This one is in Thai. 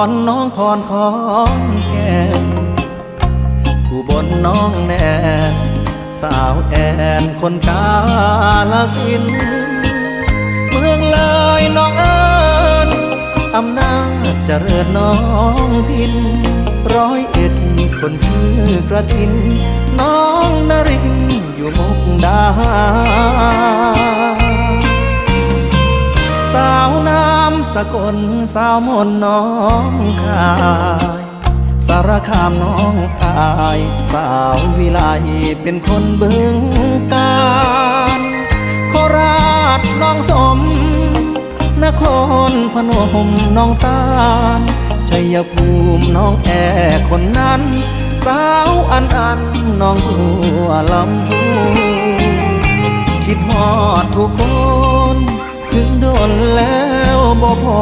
รน้องพรของแก่นอุบลน้องแนนสาวแอนคนกาลสินธุ์เมืองเลยน้องเอิญอำนาจเจริญน้องพิน101คนชื่อกระทินน้องนรินอยู่มุกดาหารสาวน้ำสกลสาวมนน้องคายสารคามน้องอายสาววิไลเป็นคนบึงกาฬโคราชน้องสมนครพนมน้องตาลชัยภูมิน้องแอคนนั้นสาวอันน้องหัวลำพูคิดฮอดทุกคนถึงโดนแล้วบ่พอ